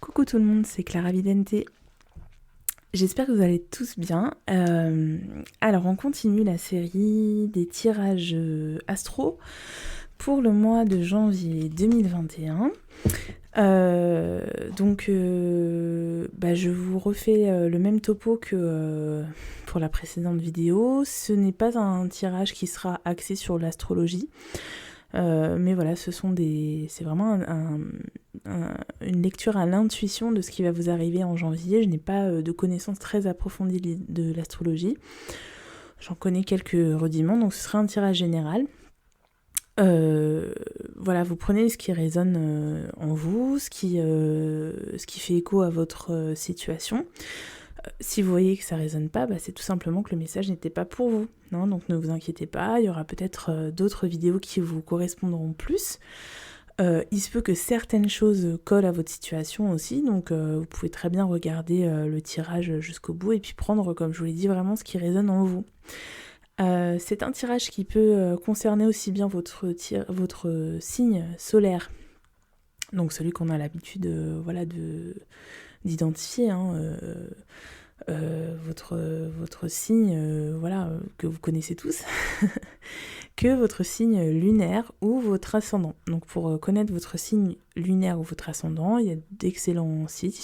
Coucou tout le monde, c'est Clara Vidente. J'espère que vous allez tous bien. Alors on continue la série des tirages astro pour le mois de janvier 2021. Je vous refais le même topo que pour la précédente vidéo. Ce n'est pas un tirage qui sera axé sur l'astrologie. Mais voilà, c'est vraiment une lecture à l'intuition de ce qui va vous arriver en janvier. Je n'ai pas de connaissances très approfondies de l'astrologie. J'en connais quelques rudiments, donc ce sera un tirage général. Voilà, vous prenez ce qui résonne en vous, ce qui fait écho à votre situation. Si vous voyez que ça résonne pas, c'est tout simplement que le message n'était pas pour vous. Non, donc ne vous inquiétez pas, il y aura peut-être d'autres vidéos qui vous correspondront plus. Il se peut que certaines choses collent à votre situation aussi, donc vous pouvez très bien regarder le tirage jusqu'au bout et puis prendre, comme je vous l'ai dit, vraiment ce qui résonne en vous. C'est un tirage qui peut concerner aussi bien votre signe solaire, donc celui qu'on a l'habitude d'identifier, votre signe que vous connaissez tous, que votre signe lunaire ou votre ascendant. Donc pour connaître votre signe lunaire ou votre ascendant, il y a d'excellents sites,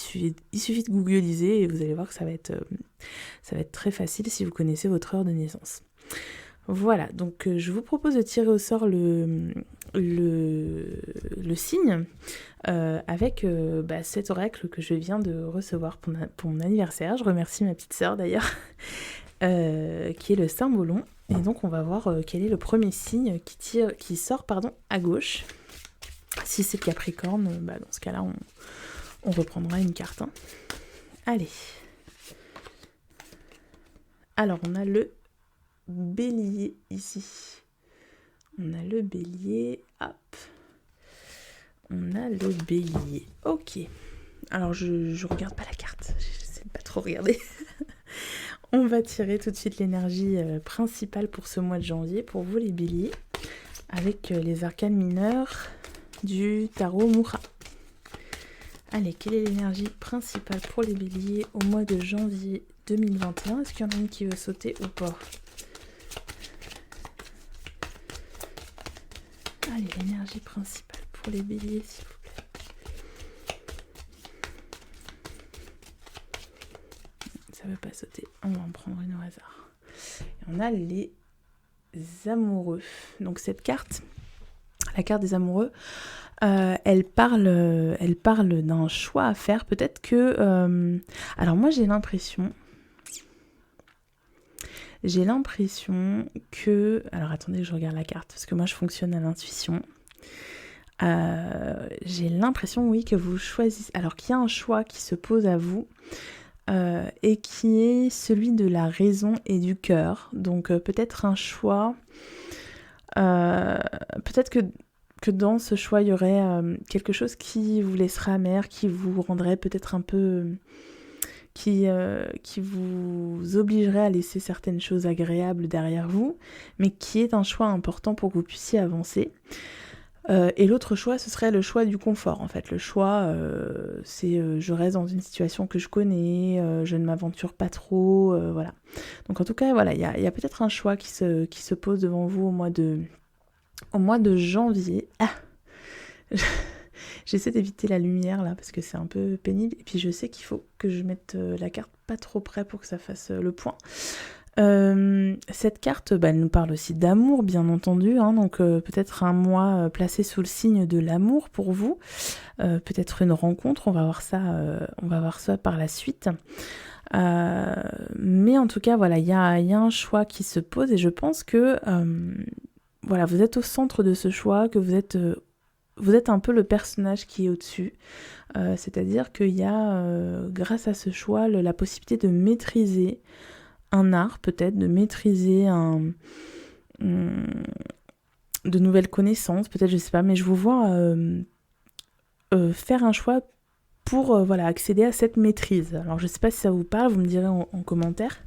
il suffit de googliser et vous allez voir que ça va être très facile si vous connaissez votre heure de naissance. Voilà, donc je vous propose de tirer au sort le signe avec cet oracle que je viens de recevoir pour mon anniversaire. Je remercie ma petite sœur d'ailleurs, qui est le Saint-Bolon. Et donc on va voir quel est le premier signe qui sort à gauche. Si c'est le Capricorne, dans ce cas-là on reprendra une carte. Allez. Alors on a le Bélier ici. On a le Bélier, hop. On a le Bélier, ok. Alors je regarde pas la carte, j'essaie de pas trop regarder. On va tirer tout de suite l'énergie principale pour ce mois de janvier, pour vous les Béliers, avec les arcanes mineurs du tarot Moura. Allez, quelle est l'énergie principale pour les Béliers au mois de janvier 2021 ? Est-ce qu'il y en a une qui veut sauter ou pas ? Allez, l'énergie principale pour les Béliers, s'il vous plaît. Ça veut pas sauter. On va en prendre une au hasard. Et on a les amoureux. Donc cette carte, la carte des amoureux, elle parle d'un choix à faire. Peut-être que... alors moi j'ai l'impression que... Alors attendez, je regarde la carte, parce que moi je fonctionne à l'intuition. J'ai l'impression, oui, que vous choisissez... Alors qu'il y a un choix qui se pose à vous, et qui est celui de la raison et du cœur. Donc peut-être un choix... peut-être que dans ce choix, il y aurait quelque chose qui vous laissera amer, qui vous rendrait peut-être un peu... Qui vous obligerait à laisser certaines choses agréables derrière vous, mais qui est un choix important pour que vous puissiez avancer. Et l'autre choix, ce serait le choix du confort, en fait. Le choix, c'est je reste dans une situation que je connais, je ne m'aventure pas trop, voilà. Donc en tout cas, voilà, il y a peut-être un choix qui se pose devant vous au mois de janvier. Ah J'essaie d'éviter la lumière là parce que c'est un peu pénible et puis je sais qu'il faut que je mette la carte pas trop près pour que ça fasse le point. Cette carte, elle nous parle aussi d'amour bien entendu, donc peut-être un mois placé sous le signe de l'amour pour vous, peut-être une rencontre, on va voir ça par la suite. Mais en tout cas voilà, il y a un choix qui se pose et je pense que voilà, vous êtes au centre de ce choix, que vous êtes un peu le personnage qui est au-dessus, c'est-à-dire qu'il y a, grâce à ce choix, la possibilité de maîtriser un art, peut-être, de maîtriser de nouvelles connaissances, peut-être, je sais pas, mais je vous vois faire un choix pour accéder à cette maîtrise. Alors je sais pas si ça vous parle, vous me direz en commentaire.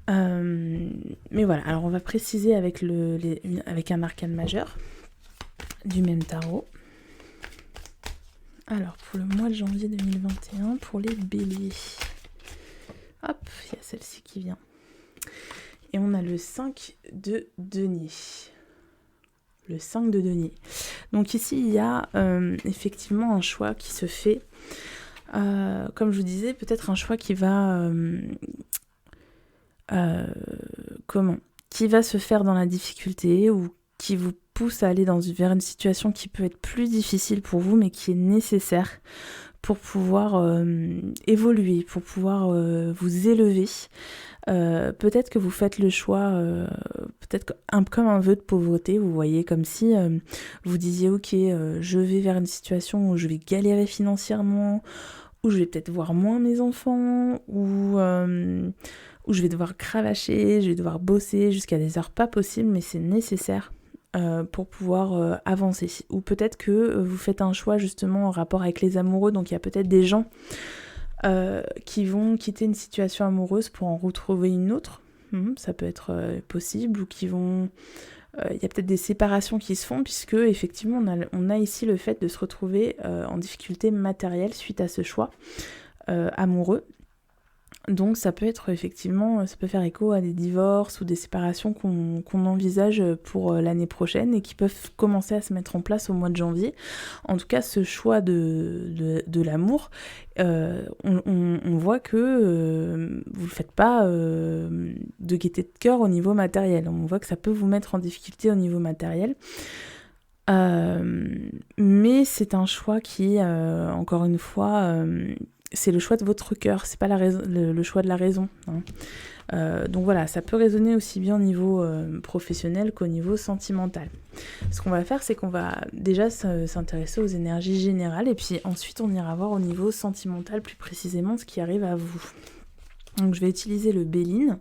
Mais voilà, alors on va préciser avec un arcane majeur du même tarot. Alors, pour le mois de janvier 2021, pour les béliers. Hop, il y a celle-ci qui vient. Et on a le 5 de denier. Le 5 de denier. Donc ici, il y a effectivement un choix qui se fait. Comme je vous disais, peut-être un choix qui va... qui va se faire dans la difficulté ou qui vous pousse à aller vers une situation qui peut être plus difficile pour vous, mais qui est nécessaire pour pouvoir évoluer, pour pouvoir vous élever. Peut-être que vous faites le choix, peut-être comme un vœu de pauvreté, vous voyez, comme si vous disiez ok, je vais vers une situation où je vais galérer financièrement, où je vais peut-être voir moins mes enfants, où je vais devoir cravacher, je vais devoir bosser jusqu'à des heures pas possibles, mais c'est nécessaire pour pouvoir avancer. Ou peut-être que vous faites un choix justement en rapport avec les amoureux, donc il y a peut-être des gens qui vont quitter une situation amoureuse pour en retrouver une autre, ça peut être possible, ou qui vont... Il y a peut-être des séparations qui se font, puisque effectivement on a ici le fait de se retrouver en difficulté matérielle suite à ce choix amoureux. Donc ça peut être effectivement, ça peut faire écho à des divorces ou des séparations qu'on envisage pour l'année prochaine et qui peuvent commencer à se mettre en place au mois de janvier. En tout cas, ce choix de l'amour, on voit que vous ne le faites pas de gaieté de cœur au niveau matériel. On voit que ça peut vous mettre en difficulté au niveau matériel. Mais c'est un choix qui, encore une fois... c'est le choix de votre cœur, c'est pas le choix de la raison. Donc voilà, ça peut résonner aussi bien au niveau professionnel qu'au niveau sentimental. Ce qu'on va faire, c'est qu'on va déjà s'intéresser aux énergies générales et puis ensuite on ira voir au niveau sentimental plus précisément ce qui arrive à vous. Donc je vais utiliser le Béline.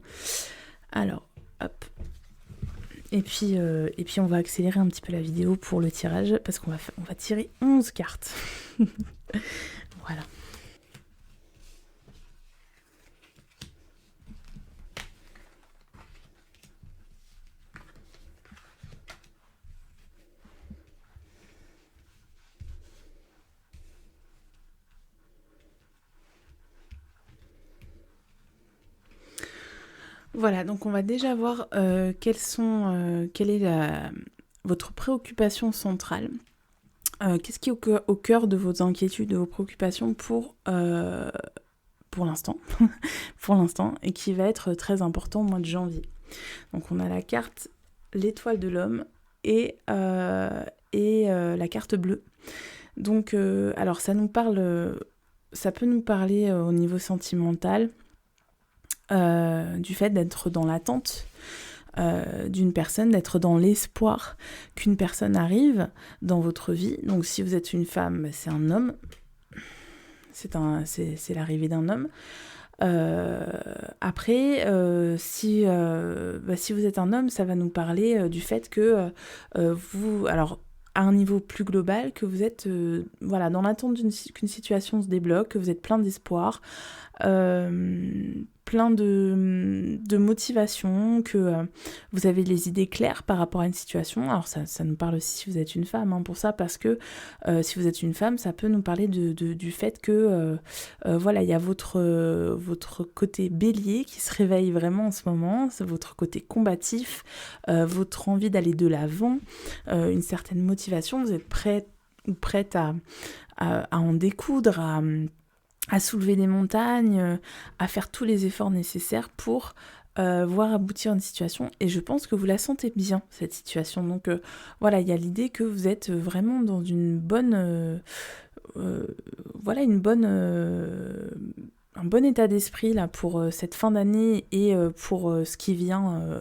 Alors, hop. Et puis on va accélérer un petit peu la vidéo pour le tirage parce qu'on va tirer 11 cartes. Voilà. Voilà, donc on va déjà voir quelle est votre préoccupation centrale. Qu'est-ce qui est au cœur de vos inquiétudes, de vos préoccupations pour l'instant, et qui va être très important au mois de janvier. Donc on a la carte l'étoile de l'homme et la carte bleue. Donc alors ça peut nous parler au niveau sentimental. Du fait d'être dans l'attente d'une personne, d'être dans l'espoir qu'une personne arrive dans votre vie. Donc si vous êtes une femme, c'est un homme, c'est l'arrivée d'un homme. Après, si vous êtes un homme, ça va nous parler du fait que vous... Alors, à un niveau plus global, que vous êtes dans l'attente qu'une situation se débloque, que vous êtes plein d'espoir, plein de motivation, que vous avez les idées claires par rapport à une situation. Alors ça nous parle aussi si vous êtes une femme, pour ça, parce que si vous êtes une femme, ça peut nous parler du fait que il y a votre côté bélier qui se réveille vraiment en ce moment, c'est votre côté combatif, votre envie d'aller de l'avant, une certaine motivation, vous êtes prête ou prête à en découdre, à soulever des montagnes, à faire tous les efforts nécessaires pour voir aboutir une situation. Et je pense que vous la sentez bien, cette situation. Donc il y a l'idée que vous êtes vraiment dans une bonne... un bon état d'esprit là, pour cette fin d'année et pour ce qui vient...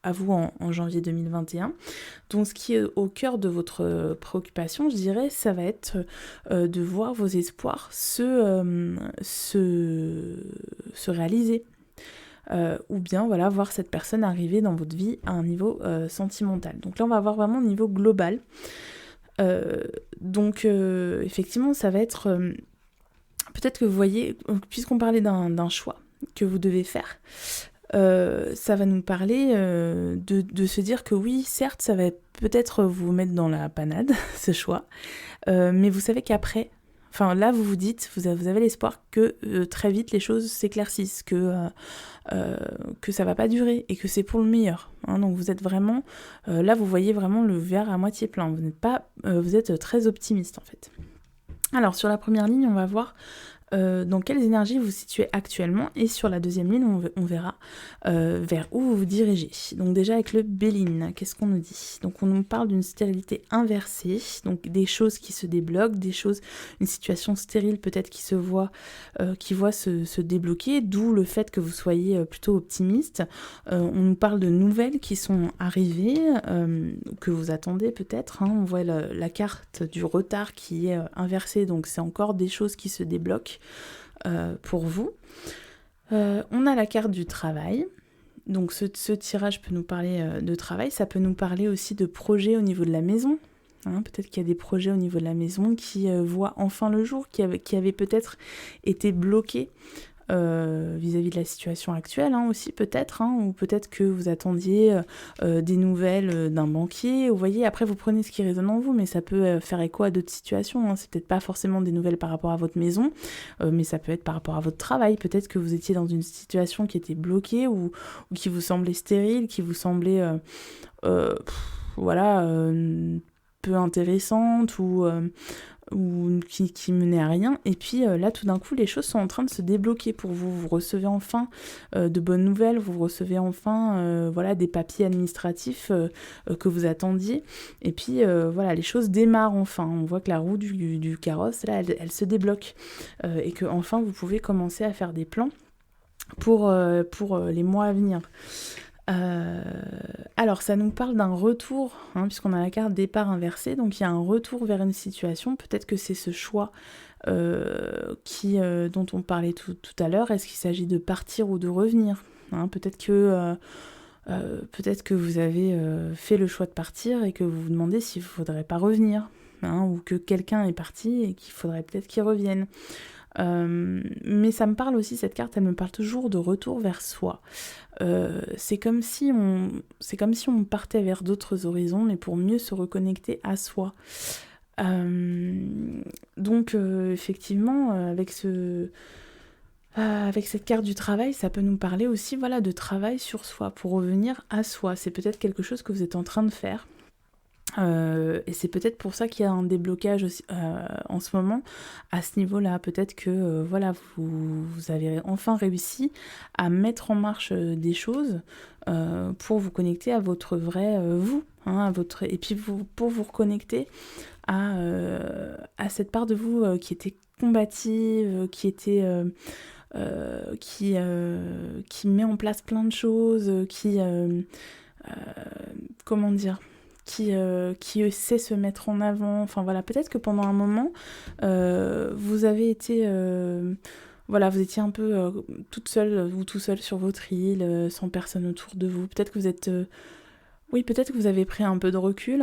à vous en janvier 2021. Donc ce qui est au cœur de votre préoccupation, je dirais, ça va être de voir vos espoirs se réaliser. Ou bien voir cette personne arriver dans votre vie à un niveau sentimental. Donc là on va voir vraiment au niveau global. Effectivement ça va être... peut-être que vous voyez, puisqu'on parlait d'un choix que vous devez faire, ça va nous parler de se dire que oui, certes, ça va peut-être vous mettre dans la panade, ce choix, mais vous savez qu'après, Enfin là vous vous dites, vous avez l'espoir que très vite les choses s'éclaircissent, que ça va pas durer et que c'est pour le meilleur. Hein, donc vous êtes vraiment, là vous voyez vraiment le verre à moitié plein, vous êtes très optimiste en fait. Alors sur la première ligne on va voir dans quelles énergies vous vous situez actuellement, et sur la deuxième ligne on verra vers où vous vous dirigez. Donc déjà avec le Béline, qu'est-ce qu'on nous dit? Donc on nous parle d'une stérilité inversée, donc des choses qui se débloquent, une situation stérile peut-être qui voit se débloquer, d'où le fait que vous soyez plutôt optimiste. On nous parle de nouvelles qui sont arrivées, que vous attendez peut-être, hein. On voit la carte du retard qui est inversée, donc c'est encore des choses qui se débloquent pour vous. On a la carte du travail. Donc ce tirage peut nous parler de travail, ça peut nous parler aussi de projets au niveau de la maison. Hein, peut-être qu'il y a des projets au niveau de la maison qui voient enfin le jour, qui avaient peut-être été bloqués vis-à-vis de la situation actuelle, hein, aussi peut-être, hein, ou peut-être que vous attendiez des nouvelles d'un banquier. Vous voyez, après vous prenez ce qui résonne en vous, mais ça peut faire écho à d'autres situations. Hein. C'est peut-être pas forcément des nouvelles par rapport à votre maison, mais ça peut être par rapport à votre travail. Peut-être que vous étiez dans une situation qui était bloquée ou qui vous semblait stérile, qui vous semblait peu intéressante ou qui menait à rien, et puis là tout d'un coup les choses sont en train de se débloquer pour vous. Vous recevez enfin de bonnes nouvelles, vous recevez enfin des papiers administratifs que vous attendiez, et puis les choses démarrent enfin. On voit que la roue du carrosse là elle se débloque, et que enfin vous pouvez commencer à faire des plans pour les mois à venir. Alors ça nous parle d'un retour, hein, puisqu'on a la carte départ inversée, donc il y a un retour vers une situation. Peut-être que c'est ce choix dont on parlait tout à l'heure. Est-ce qu'il s'agit de partir ou de revenir, hein, peut-être que vous avez fait le choix de partir et que vous vous demandez s'il ne faudrait pas revenir, hein, ou que quelqu'un est parti et qu'il faudrait peut-être qu'il revienne. Mais ça me parle aussi, cette carte, elle me parle toujours de retour vers soi. C'est comme si on partait vers d'autres horizons, mais pour mieux se reconnecter à soi. Donc effectivement, avec cette carte du travail, ça peut nous parler aussi de travail sur soi, pour revenir à soi. C'est peut-être quelque chose que vous êtes en train de faire. Et c'est peut-être pour ça qu'il y a un déblocage aussi, en ce moment à ce niveau-là. Peut-être que vous avez enfin réussi à mettre en marche des choses pour vous connecter à votre vrai vous, hein, et puis pour vous reconnecter à cette part de vous qui était combative, qui met en place plein de choses, comment dire, qui sait se mettre en avant. Enfin voilà, peut-être que pendant un moment, vous avez été... vous étiez un peu toute seule ou tout seul sur votre île, sans personne autour de vous. Peut-être que vous êtes... peut-être que vous avez pris un peu de recul.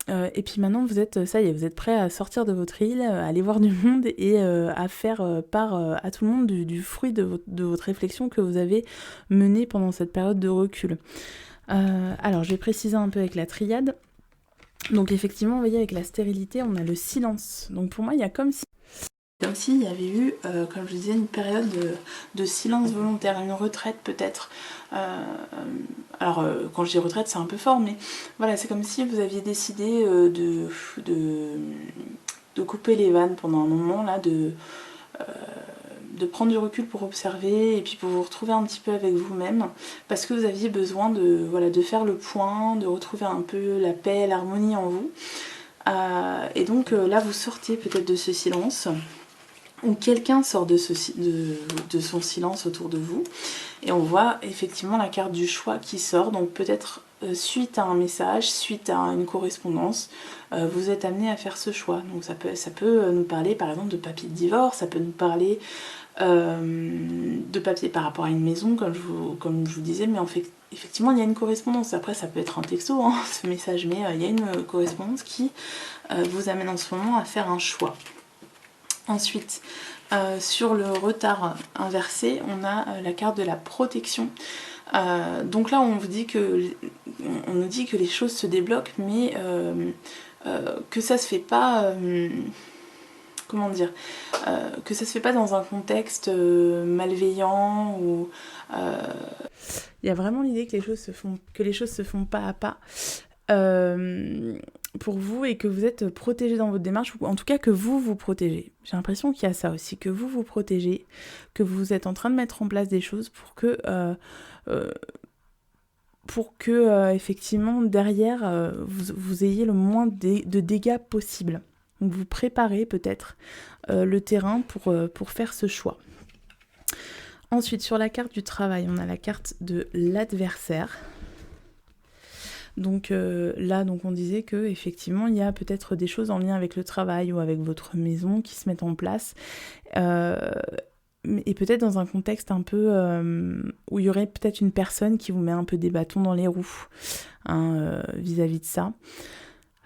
Et puis maintenant, vous êtes prêt à sortir de votre île, à aller voir du monde et à faire part à tout le monde du fruit de votre réflexion que vous avez menée pendant cette période de recul. Alors, je vais préciser un peu avec la triade. Donc effectivement, vous voyez, avec la stérilité, on a le silence. Donc pour moi, il y a comme s'il y avait eu, comme je disais, une période de silence volontaire, une retraite peut-être. Alors, quand je dis retraite, c'est un peu fort, mais voilà, c'est comme si vous aviez décidé de couper les vannes pendant un moment, là, de prendre du recul pour observer et puis pour vous retrouver un petit peu avec vous-même, parce que vous aviez besoin de faire le point, de retrouver un peu la paix, l'harmonie en vous. Et donc là, vous sortez peut-être de ce silence, ou quelqu'un sort de son silence autour de vous, et on voit effectivement la carte du choix qui sort. Donc peut-être suite à un message, suite à une correspondance, vous êtes amené à faire ce choix. Donc ça peut nous parler par exemple de papier de divorce, ça peut nous parler de papier par rapport à une maison, comme je vous disais, mais en fait, effectivement, il y a une correspondance. Après, ça peut être un texto, hein, ce message, mais il y a une correspondance qui vous amène en ce moment à faire un choix. Ensuite, sur le retard inversé, on a la carte de la protection. Donc là, on nous dit que les choses se débloquent, mais que ça se fait pas... comment dire, que ça se fait pas dans un contexte malveillant ou il y a vraiment l'idée que les choses se font pas à pas pour vous et que vous êtes protégé dans votre démarche, ou en tout cas que vous vous protégez. J'ai l'impression qu'il y a ça aussi, que vous vous protégez, que vous êtes en train de mettre en place des choses pour que effectivement derrière vous ayez le moins de dégâts possible. Donc vous préparez peut-être le terrain pour faire ce choix. Ensuite, sur la carte du travail, on a la carte de l'adversaire. Donc là, on disait que effectivement, il y a peut-être des choses en lien avec le travail ou avec votre maison qui se mettent en place. Et peut-être dans un contexte un peu où il y aurait peut-être une personne qui vous met un peu des bâtons dans les roues vis-à-vis de ça.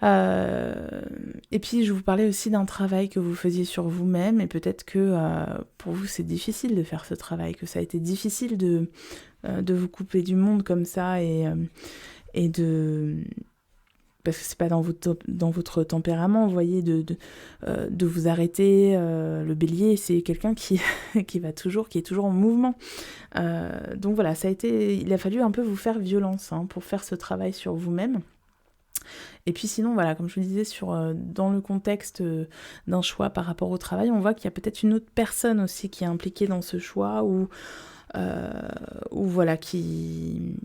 Et puis je vous parlais aussi d'un travail que vous faisiez sur vous-même, et peut-être que pour vous c'est difficile de faire ce travail, que ça a été difficile de vous couper du monde comme ça et parce que c'est pas dans votre tempérament, vous voyez, de vous arrêter. Le bélier, c'est quelqu'un qui est toujours en mouvement. Donc voilà, il a fallu un peu vous faire violence pour faire ce travail sur vous-même. Et puis sinon, voilà, comme je vous le disais, dans le contexte d'un choix par rapport au travail, on voit qu'il y a peut-être une autre personne aussi qui est impliquée dans ce choix ou voilà, qui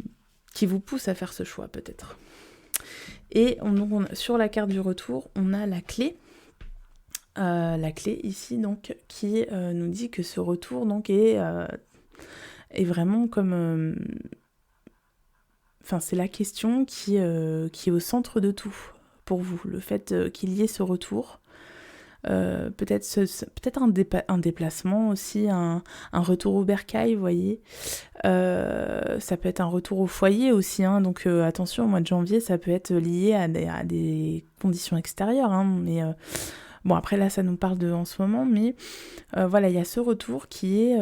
vous pousse à faire ce choix peut-être. Et sur la carte du retour, on a la clé. La clé ici, donc, qui nous dit que ce retour donc, est vraiment comme... c'est la question qui est au centre de tout pour vous. Le fait qu'il y ait ce retour. Peut-être un déplacement aussi, un retour au bercail, vous voyez. Ça peut être un retour au foyer aussi, donc attention, au mois de janvier, ça peut être lié à des conditions extérieures, mais bon, après là, ça nous parle en ce moment, mais voilà, il y a ce retour qui est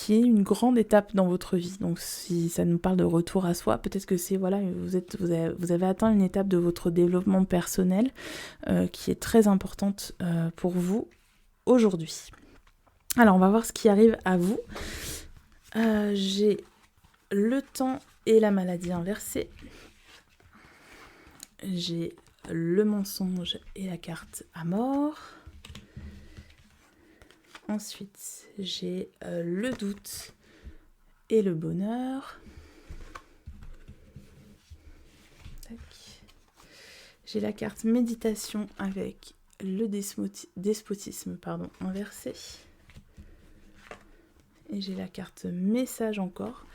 une grande étape dans votre vie. Donc si ça nous parle de retour à soi, peut-être que c'est, voilà, vous avez atteint une étape de votre développement personnel qui est très importante pour vous aujourd'hui. Alors, on va voir ce qui arrive à vous. J'ai le temps et la maladie inversée. J'ai le mensonge et la carte à mort. Ensuite, j'ai le doute et le bonheur. Tac. J'ai la carte méditation avec le despotisme inversé. Et j'ai la carte message encore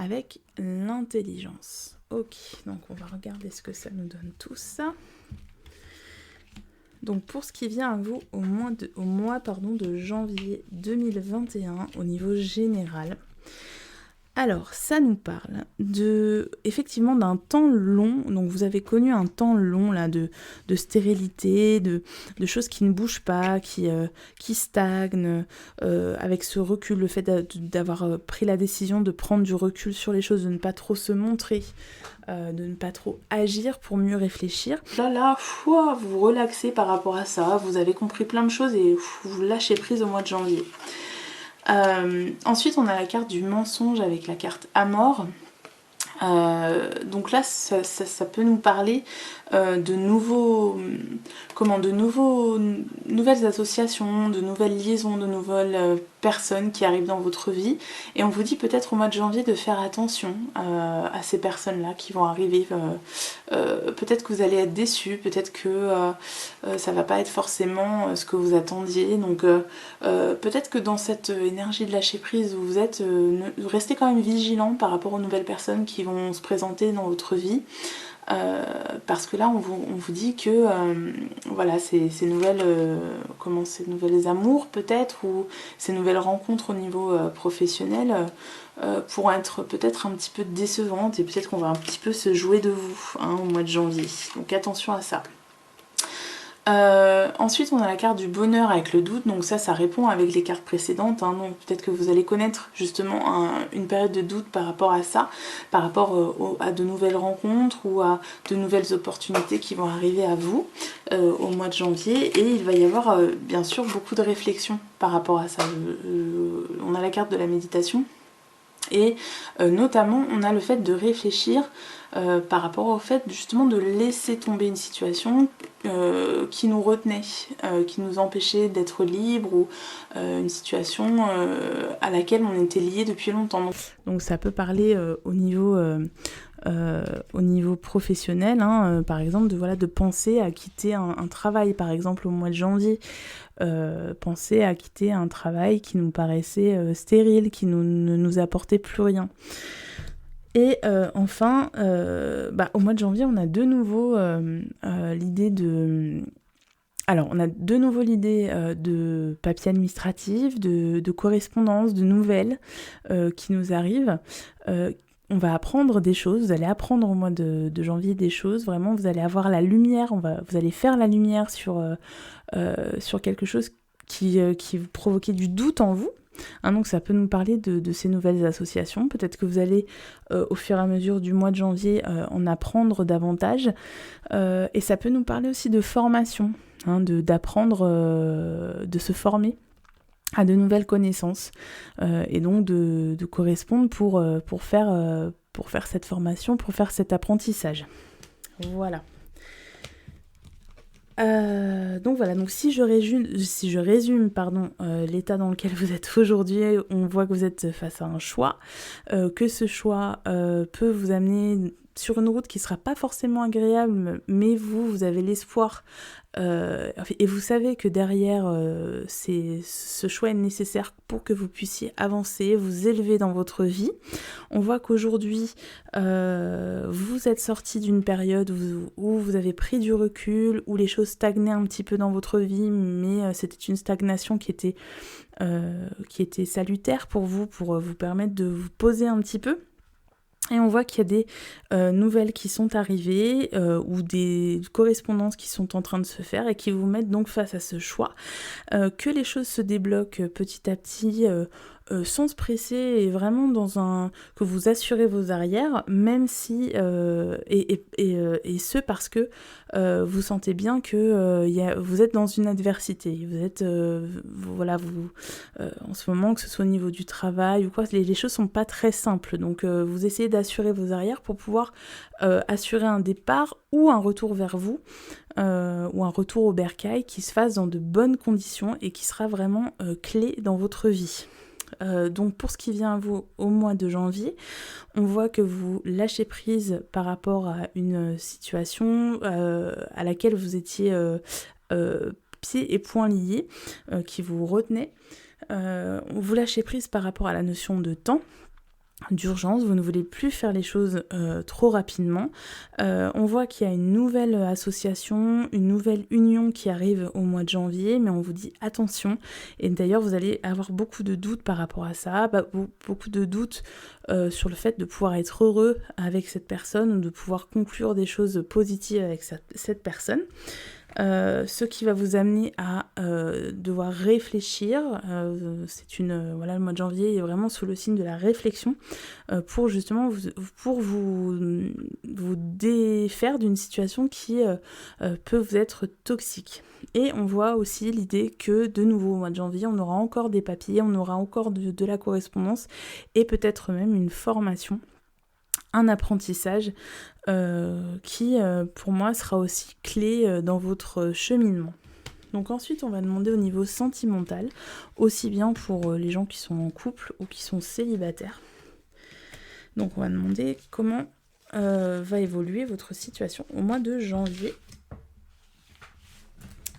avec l'intelligence. Ok, donc on va regarder ce que ça nous donne tout ça. Donc pour ce qui vient à vous au mois de janvier 2021 au niveau général. Alors ça nous parle effectivement d'un temps long. Donc vous avez connu un temps long là de stérilité, de choses qui ne bougent pas, qui stagnent, avec ce recul, le fait d'avoir pris la décision de prendre du recul sur les choses, de ne pas trop se montrer, de ne pas trop agir pour mieux réfléchir. Là, vous vous relaxez par rapport à ça, vous avez compris plein de choses et vous lâchez prise au mois de janvier. Ensuite, on a la carte du mensonge avec la carte Amor. Donc là, ça peut nous parler de nouvelles associations, de nouvelles liaisons, de nouvelles personnes qui arrivent dans votre vie. Et on vous dit peut-être au mois de janvier de faire attention à ces personnes-là qui vont arriver. Peut-être que vous allez être déçus, peut-être que ça va pas être forcément ce que vous attendiez. Donc peut-être que dans cette énergie de lâcher prise où vous êtes, restez quand même vigilant par rapport aux nouvelles personnes qui vont se présenter dans votre vie. Parce que là on vous dit que voilà, ces nouvelles amours peut-être, ou ces nouvelles rencontres au niveau professionnel pourront être peut-être un petit peu décevantes, et peut-être qu'on va un petit peu se jouer de vous au mois de janvier, donc attention à ça. Ensuite, on a la carte du bonheur avec le doute, donc ça répond avec les cartes précédentes, hein. Donc peut-être que vous allez connaître justement une période de doute par rapport à ça, par rapport à de nouvelles rencontres ou à de nouvelles opportunités qui vont arriver à vous au mois de janvier, et il va y avoir bien sûr beaucoup de réflexion par rapport à ça. On a la carte de la méditation, et notamment on a le fait de réfléchir par rapport au fait justement de laisser tomber une situation qui nous retenait, qui nous empêchait d'être libres, ou une situation à laquelle on était lié depuis longtemps. Donc ça peut parler au niveau professionnel, hein, par exemple de penser à quitter un travail, par exemple au mois de janvier. Penser à quitter un travail qui nous paraissait stérile, qui ne nous apportait plus rien. Et enfin, au mois de janvier, on a de nouveau l'idée de... Alors, on a de nouveau l'idée de papier administratif, de correspondance, de nouvelles qui nous arrivent. On va apprendre des choses, vous allez apprendre au mois de janvier des choses, vraiment, vous allez avoir la lumière, vous allez faire la lumière sur quelque chose qui vous provoquait du doute en vous. Hein, donc ça peut nous parler de ces nouvelles associations. Peut-être que vous allez, au fur et à mesure du mois de janvier, en apprendre davantage. Et ça peut nous parler aussi de formation, hein, d'apprendre, de se former à de nouvelles connaissances, et donc de correspondre pour faire cette formation, pour faire cet apprentissage. Voilà. Donc voilà, donc si je résume l'état dans lequel vous êtes aujourd'hui, on voit que vous êtes face à un choix, que ce choix peut vous amener sur une route qui ne sera pas forcément agréable, mais vous avez l'espoir, et vous savez que derrière, ce choix est nécessaire pour que vous puissiez avancer, vous élever dans votre vie. On voit qu'aujourd'hui, vous êtes sorti d'une période où vous avez pris du recul, où les choses stagnaient un petit peu dans votre vie, mais c'était une stagnation qui était salutaire pour vous permettre de vous poser un petit peu. Et on voit qu'il y a des nouvelles qui sont arrivées, ou des correspondances qui sont en train de se faire et qui vous mettent donc face à ce choix, que les choses se débloquent petit à petit, sans se presser, et vraiment que vous assurez vos arrières, même si et ce parce que vous sentez bien que vous êtes dans une adversité, vous êtes en ce moment, que ce soit au niveau du travail ou quoi, les choses sont pas très simples, donc vous essayez d'assurer vos arrières pour pouvoir assurer un départ ou un retour vers vous, ou un retour au bercail qui se fasse dans de bonnes conditions et qui sera vraiment clé dans votre vie. Donc pour ce qui vient à vous au mois de janvier, on voit que vous lâchez prise par rapport à une situation à laquelle vous étiez pieds et poings liés, qui vous retenait. Vous lâchez prise par rapport à la notion de temps, d'urgence, vous ne voulez plus faire les choses trop rapidement. On voit qu'il y a une nouvelle association, une nouvelle union qui arrive au mois de janvier, mais on vous dit attention, et d'ailleurs vous allez avoir beaucoup de doutes par rapport à ça, beaucoup de doutes sur le fait de pouvoir être heureux avec cette personne, ou de pouvoir conclure des choses positives avec cette personne. Ce qui va vous amener à devoir réfléchir, le mois de janvier est vraiment sous le signe de la réflexion, pour justement vous défaire d'une situation qui peut vous être toxique. Et on voit aussi l'idée que de nouveau au mois de janvier, on aura encore des papiers, on aura encore de la correspondance, et peut-être même une formation, un apprentissage qui, pour moi, sera aussi clé dans votre cheminement. Donc ensuite, on va demander au niveau sentimental, aussi bien pour les gens qui sont en couple ou qui sont célibataires. Donc on va demander comment va évoluer votre situation au mois de janvier.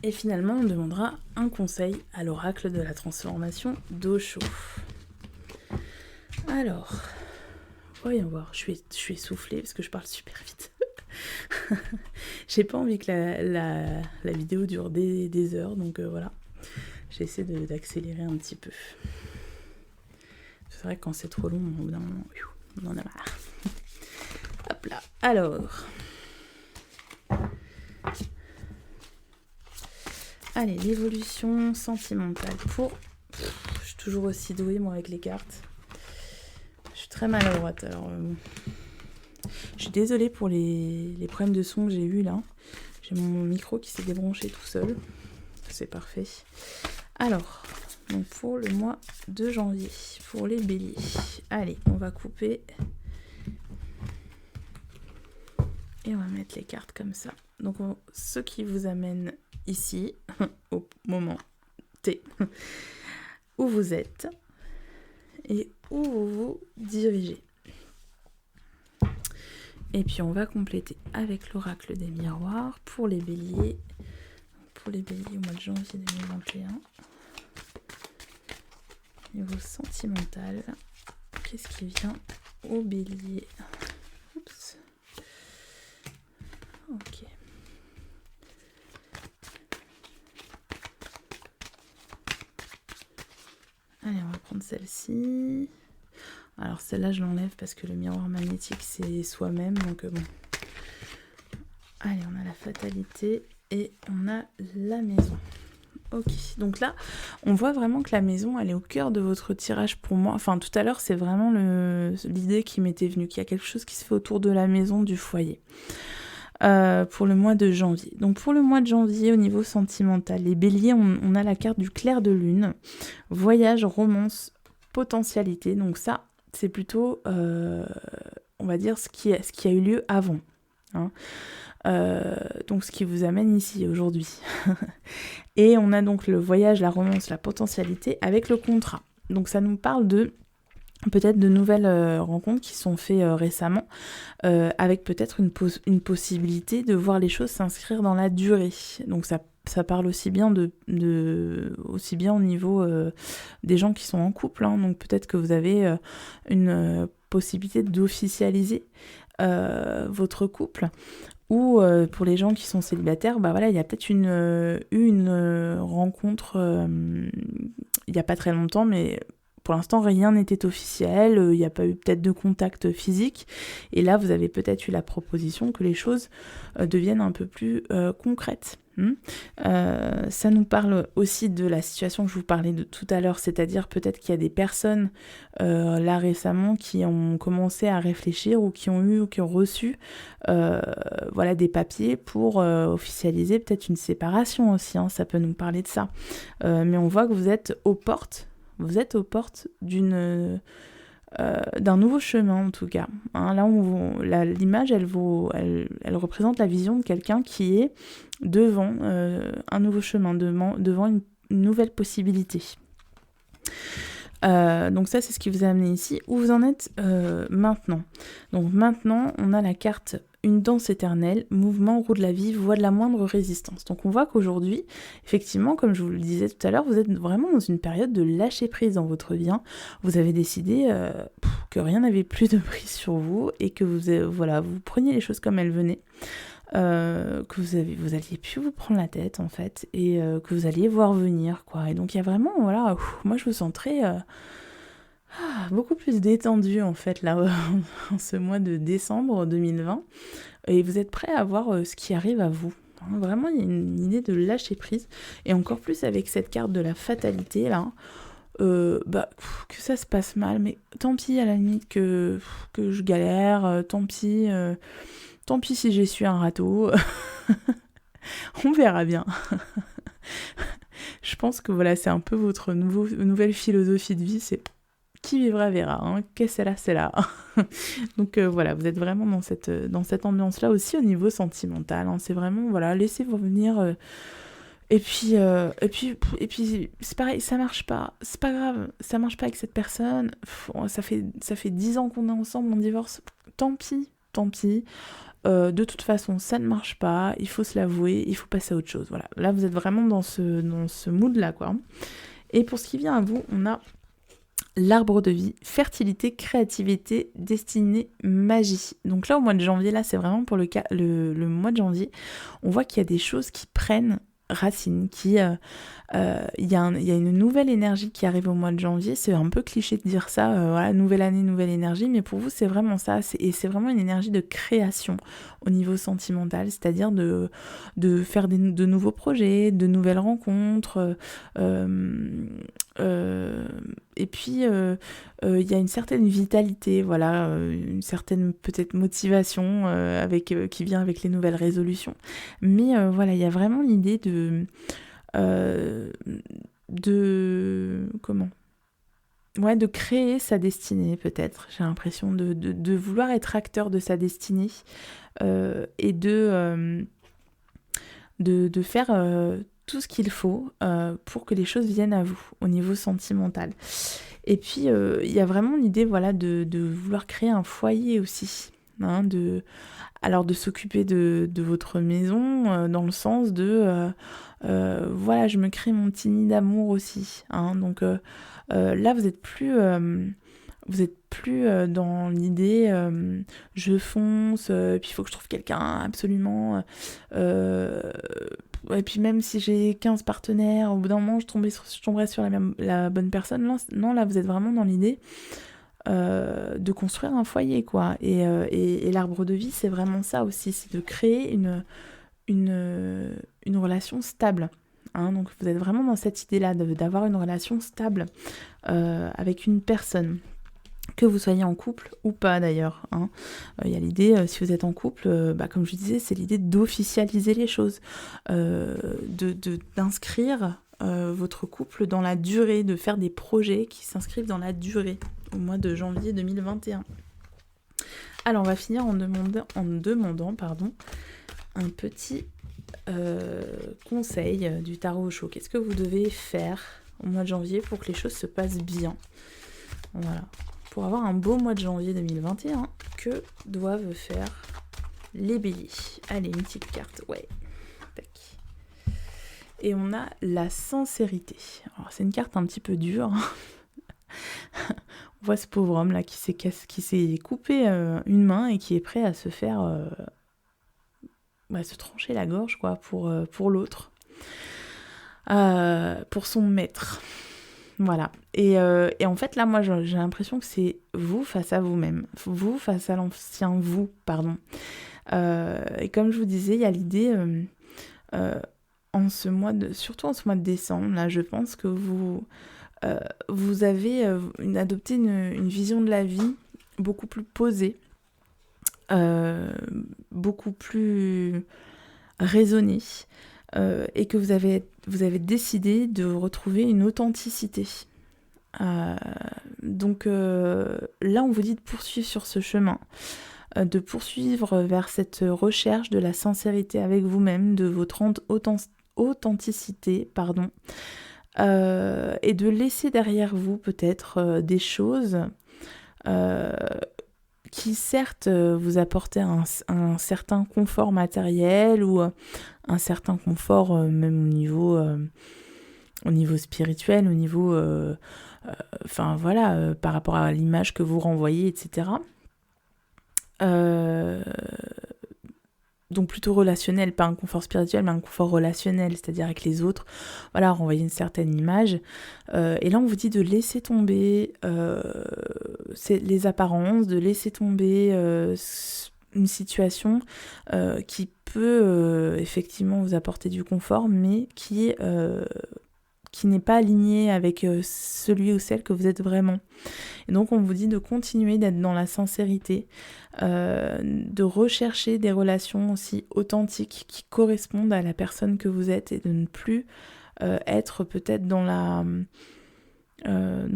Et finalement, on demandera un conseil à l'oracle de la transformation d'Osho. Alors... voyons voir, je suis essoufflée parce que je parle super vite. J'ai pas envie que la vidéo dure des heures, donc voilà. J'essaie d'accélérer un petit peu. C'est vrai que quand c'est trop long, au bout d'un moment, on en a marre. Hop là, alors... Allez, l'évolution sentimentale pour... Je suis toujours aussi douée, moi, avec les cartes. Je suis très maladroite, alors... Je suis désolée pour les problèmes de son que j'ai eu là. J'ai mon micro qui s'est débranché tout seul. C'est parfait. Alors, donc pour le mois de janvier, pour les béliers. Allez, on va couper. Et on va mettre les cartes comme ça. Donc, ce qui vous amène ici, au moment T, où vous êtes et où vous vous dirigez. Et puis, on va compléter avec l'oracle des miroirs pour les béliers. Pour les béliers au mois de janvier 2021. Niveau sentimental, qu'est-ce qui vient au bélier? Oups. Ok. Allez, on va prendre celle-ci. Alors celle-là, je l'enlève parce que le miroir magnétique, c'est soi-même. Donc bon. Allez, on a la fatalité et on a la maison. Ok, donc là, on voit vraiment que la maison, elle est au cœur de votre tirage pour moi. Enfin, tout à l'heure, c'est vraiment l'idée qui m'était venue, qu'il y a quelque chose qui se fait autour de la maison, du foyer. Pour le mois de janvier. Donc pour le mois de janvier, au niveau sentimental, les béliers, on a la carte du clair de lune, voyage, romance, potentialité. Donc ça, c'est plutôt, on va dire, ce qui a eu lieu avant. Hein. Donc ce qui vous amène ici aujourd'hui. Et on a donc le voyage, la romance, la potentialité avec le contrat. Donc ça nous parle de peut-être de nouvelles rencontres qui sont faites récemment, avec peut-être une possibilité de voir les choses s'inscrire dans la durée. Donc ça parle aussi bien aussi bien au niveau des gens qui sont en couple. Hein. Donc peut-être que vous avez une possibilité d'officialiser votre couple. Ou pour les gens qui sont célibataires, bah voilà, il y a peut-être eu une rencontre il n'y a pas très longtemps, mais pour l'instant rien n'était officiel, il n'y a pas eu peut-être de contact physique, et là vous avez peut-être eu la proposition que les choses deviennent un peu plus concrètes. Ça nous parle aussi de la situation que je vous parlais de tout à l'heure, c'est-à-dire peut-être qu'il y a des personnes là récemment qui ont commencé à réfléchir ou qui ont reçu voilà, des papiers pour officialiser peut-être une séparation aussi, hein, ça peut nous parler de ça. Mais on voit que vous êtes aux portes d'un nouveau chemin en tout cas. Hein, là, l'image, elle représente la vision de quelqu'un qui est devant un nouveau chemin, devant une nouvelle possibilité. Donc ça, c'est ce qui vous a amené ici. Où vous en êtes maintenant. Donc maintenant, on a la carte une danse éternelle, mouvement, roue de la vie, voie de la moindre résistance. Donc on voit qu'aujourd'hui, effectivement, comme je vous le disais tout à l'heure, vous êtes vraiment dans une période de lâcher prise dans votre vie. Hein. Vous avez décidé que rien n'avait plus de prise sur vous et que vous preniez les choses comme elles venaient. Que vous alliez plus vous prendre la tête en fait et que vous alliez voir venir quoi. Et donc il y a vraiment, voilà, moi je vous sens très beaucoup plus détendu en fait là en ce mois de décembre 2020 et vous êtes prêt à voir ce qui arrive à vous. Hein, vraiment il y a une idée de lâcher prise et encore plus avec cette carte de la fatalité là. Que ça se passe mal, mais tant pis à la limite que je galère, tant pis si j'essuie un râteau, on verra bien. Je pense que voilà, c'est un peu votre nouvelle philosophie de vie, c'est qui vivra verra, hein. Qu'est-ce que c'est là. Donc voilà, vous êtes vraiment dans cette ambiance-là aussi au niveau sentimental. Hein. C'est vraiment, voilà, laissez-vous venir. Et puis c'est pareil, ça marche pas. C'est pas grave, ça marche pas avec cette personne. Ça fait 10 ans qu'on est ensemble, on divorce. Tant pis. De toute façon, ça ne marche pas, il faut se l'avouer, il faut passer à autre chose. Voilà, là vous êtes vraiment dans ce mood-là, quoi. Et pour ce qui vient à vous, on a l'arbre de vie, fertilité, créativité, destinée, magie. Donc là, au mois de janvier, là, c'est vraiment pour le mois de janvier, on voit qu'il y a des choses qui prennent racines, il y a une nouvelle énergie qui arrive au mois de janvier. C'est un peu cliché de dire ça, voilà, nouvelle année, nouvelle énergie, mais pour vous c'est vraiment ça, et c'est vraiment une énergie de création au niveau sentimental, c'est-à-dire de faire de nouveaux projets, de nouvelles rencontres, et puis il y a une certaine vitalité, voilà, une certaine peut-être motivation qui vient avec les nouvelles résolutions, mais voilà, il y a vraiment l'idée comment, ouais, de créer sa destinée, peut-être. J'ai l'impression de vouloir être acteur de sa destinée, et de faire tout ce qu'il faut pour que les choses viennent à vous au niveau sentimental. Et puis il y a vraiment l'idée, voilà, de vouloir créer un foyer aussi, hein, alors de s'occuper de votre maison, dans le sens voilà, je me crée mon petit nid d'amour aussi, hein. Donc là vous êtes plus dans l'idée je fonce, puis il faut que je trouve quelqu'un absolument, et puis même si j'ai 15 partenaires, au bout d'un moment je tomberai sur la bonne personne. Non, là vous êtes vraiment dans l'idée de construire un foyer, quoi. Et l'arbre de vie, c'est vraiment ça aussi, c'est de créer une relation stable, hein. Donc vous êtes vraiment dans cette idée-là d'avoir une relation stable avec une personne, que vous soyez en couple ou pas d'ailleurs, hein. Il y a l'idée, si vous êtes en couple, comme je disais, c'est l'idée d'officialiser les choses, d'inscrire votre couple dans la durée, de faire des projets qui s'inscrivent dans la durée au mois de janvier 2021. Alors on va finir en demandant un petit conseil du tarot au chaud. Qu'est-ce que vous devez faire au mois de janvier pour que les choses se passent bien? Voilà. Pour avoir un beau mois de janvier 2021, que doivent faire les béliers? Allez, une petite carte, ouais. Tac. Et on a la sincérité. Alors c'est une carte un petit peu dure. On voit ce pauvre homme là qui s'est coupé une main et qui est prêt à se faire se trancher la gorge, quoi, pour l'autre, pour son maître. Voilà. Et en fait, là, moi, j'ai l'impression que c'est vous face à vous-même. Vous face à l'ancien vous, pardon. Et comme je vous disais, il y a l'idée, surtout en ce mois de décembre, là, je pense que vous avez adopté une vision de la vie beaucoup plus posée, beaucoup plus raisonnée, et que vous avez décidé de retrouver une authenticité. Donc là, on vous dit de poursuivre sur ce chemin, de poursuivre vers cette recherche de la sincérité avec vous-même, de votre authenticité, et de laisser derrière vous peut-être des choses qui certes vous apportaient un certain confort matériel, ou un certain confort même au niveau spirituel, au niveau par rapport à l'image que vous renvoyez, etc. Donc plutôt relationnel, pas un confort spirituel, mais un confort relationnel, c'est-à-dire avec les autres, voilà, renvoyer une certaine image. Et là, on vous dit de laisser tomber les apparences, de laisser tomber une situation qui peut effectivement vous apporter du confort, mais qui n'est pas aligné avec celui ou celle que vous êtes vraiment. Et donc on vous dit de continuer d'être dans la sincérité, de rechercher des relations aussi authentiques qui correspondent à la personne que vous êtes, et de ne plus être peut-être dans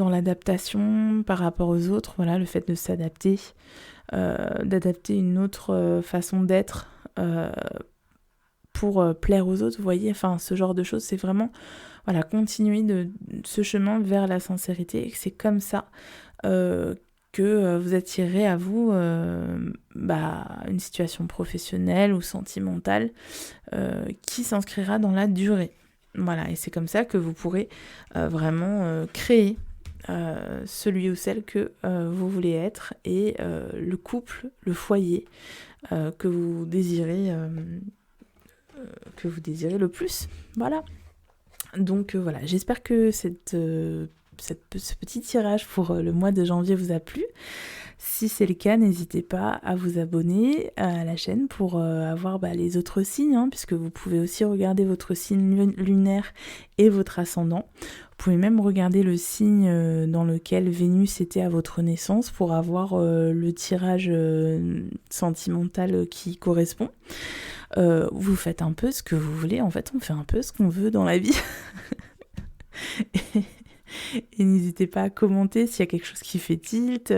l'adaptation par rapport aux autres, voilà, le fait de s'adapter, d'adapter une autre façon d'être pour plaire aux autres, vous voyez, enfin ce genre de choses, c'est vraiment, voilà, continuer ce chemin vers la sincérité, et c'est comme ça que vous attirez à vous une situation professionnelle ou sentimentale qui s'inscrira dans la durée. Voilà, et c'est comme ça que vous pourrez vraiment créer celui ou celle que vous voulez être, et le couple, le foyer que vous désirez que vous désirez le plus. Voilà. Donc voilà, j'espère que ce petit tirage pour le mois de janvier vous a plu. Si c'est le cas, n'hésitez pas à vous abonner à la chaîne pour avoir les autres signes, hein, puisque vous pouvez aussi regarder votre signe lunaire et votre ascendant. Vous pouvez même regarder le signe dans lequel Vénus était à votre naissance pour avoir le tirage sentimental qui correspond. Vous faites un peu ce que vous voulez, en fait on fait un peu ce qu'on veut dans la vie. Et n'hésitez pas à commenter s'il y a quelque chose qui fait tilt,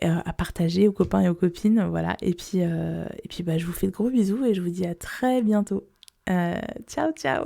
à partager aux copains et aux copines, voilà. Et puis je vous fais de gros bisous et je vous dis à très bientôt. Ciao ciao.